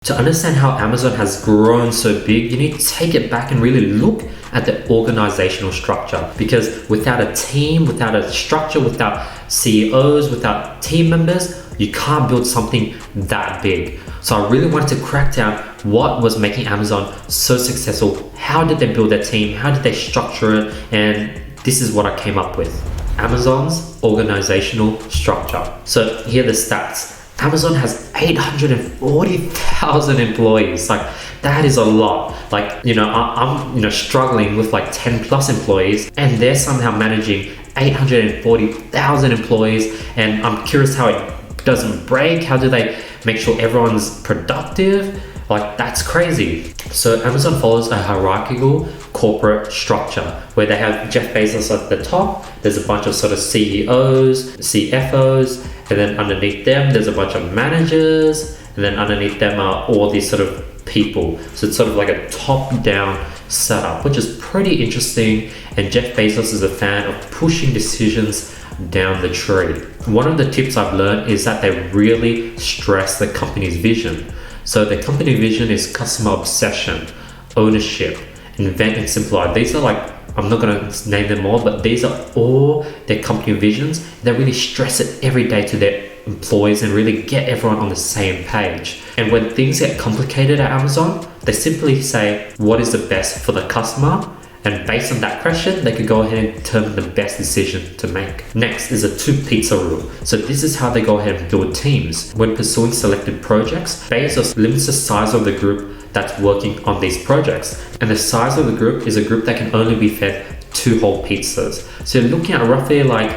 To understand how Amazon has grown so big, you need to take it back and really look at the organizational structure. Because without a team, without a structure, without CEOs, without team members, you can't build something that big. So I really wanted to crack down what was making Amazon so successful. How did they build their team? How did they structure it? And this is what I came up with. Amazon's organizational structure. So here are the stats. Amazon has 840,000 employees. Like, that is a lot. Like, I'm struggling with like 10 plus employees, and they're somehow managing 840,000 employees. And I'm curious how it doesn't break. How do they make sure everyone's productive? Like, that's crazy. So Amazon follows a hierarchical corporate structure where they have Jeff Bezos at the top. There's a bunch of sort of CEOs, CFOs, and then underneath them there's a bunch of managers, and then underneath them are all these sort of people. So it's sort of like a top-down setup, which is pretty interesting. And Jeff Bezos is a fan of pushing decisions down the tree. One of the tips I've learned is that they really stress the company's vision. So the company vision is customer obsession, ownership, invent and simplify. These are like, I'm not going to name them all, but these are all their company visions. They really stress it every day to their employees and really get everyone on the same page. And when things get complicated at Amazon, they simply say, what is the best for the customer? And based on that question, they could go ahead and determine the best decision to make. Next is a 2 pizza rule. So this is how they go ahead and build teams. When pursuing selected projects, Bezos limits the size of the group that's working on these projects. And the size of the group is a group that can only be fed 2 whole pizzas. So you're looking at roughly like,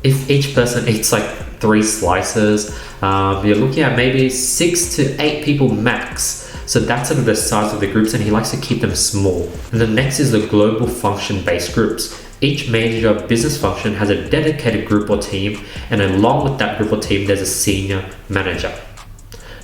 if each person eats like 3 slices, you're looking at maybe 6 to 8 people max. So that's sort of the size of the groups, and he likes to keep them small. And the next is the global function-based groups. Each major business function has a dedicated group or team, and along with that group or team, there's a senior manager.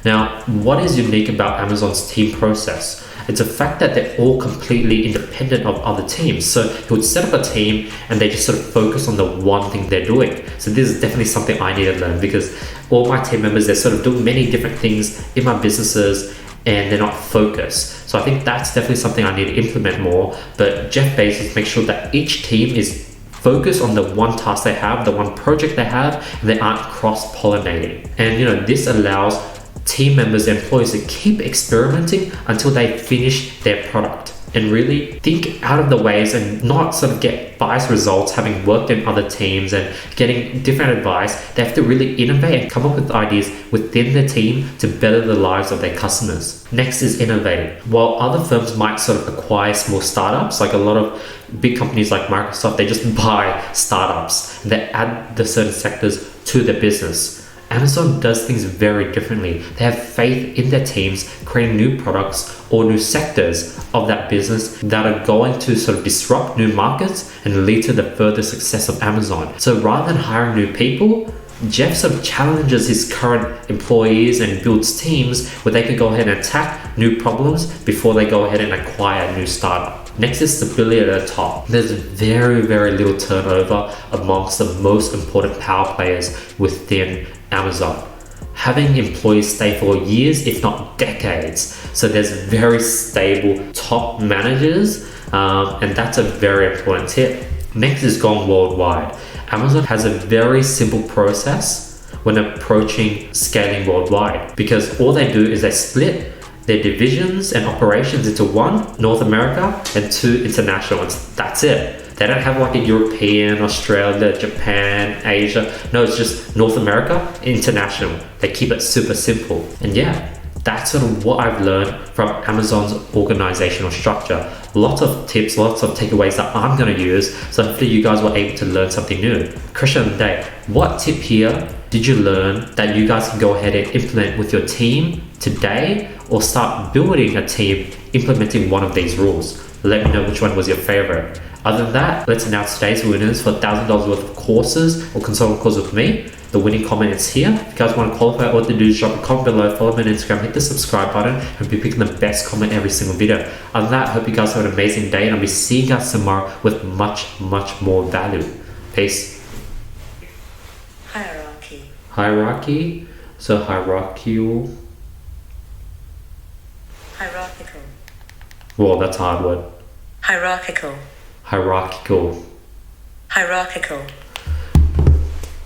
Now, what is unique about Amazon's team process? It's the fact that they're all completely independent of other teams. So he would set up a team and they just sort of focus on the one thing they're doing. So this is definitely something I need to learn, because all my team members, they're sort of doing many different things in my businesses and they're not focused. So I think that's definitely something I need to implement more. But Jeff Bezos makes sure that each team is focused on the one task they have, the one project they have, and they aren't cross-pollinating. And this allows team members and employees to keep experimenting until they finish their product, and really think out of the ways and not sort of get biased results having worked in other teams and getting different advice. They have to really innovate and come up with ideas within the team to better the lives of their customers. Next is innovating. While other firms might sort of acquire small startups, like a lot of big companies like Microsoft, they just buy startups and they add the certain sectors to their business. Amazon does things very differently. They have faith in their teams, creating new products or new sectors of that business that are going to sort of disrupt new markets and lead to the further success of Amazon. So rather than hiring new people, Jeff sort of challenges his current employees and builds teams where they could go ahead and attack new problems before they go ahead and acquire a new startup. Next is stability at the top. There's very, very little turnover amongst the most important power players within Amazon, having employees stay for years, if not decades. So there's very stable top managers, and that's a very important tip. Next is going worldwide. Amazon has a very simple process when approaching scaling worldwide, because all they do is they split their divisions and operations into 1, North America, and 2, international ones. That's it. They don't have like a European, Australia, Japan, Asia. No, it's just North America, international. They keep it super simple. And yeah, that's sort of what I've learned from Amazon's organizational structure. Lots of tips, lots of takeaways that I'm going to use. So hopefully you guys were able to learn something new. Question of the day: what tip here did you learn that you guys can go ahead and implement with your team today, or start building a team implementing one of these rules? Let me know which one was your favorite. Other than that, let's announce today's winners for $1,000 worth of courses or consulting courses with me. The winning comment is here. If you guys want to qualify, all to do is drop a comment below, follow me on Instagram, hit the subscribe button, and we'll be picking the best comment every single video. Other than that, I hope you guys have an amazing day, and I'll be seeing you guys tomorrow with much, much more value. Peace. Hierarchy. Hierarchy. So hierarchical. Hierarchical. Whoa, that's a hard word. Hierarchical. Hierarchical. Hierarchical.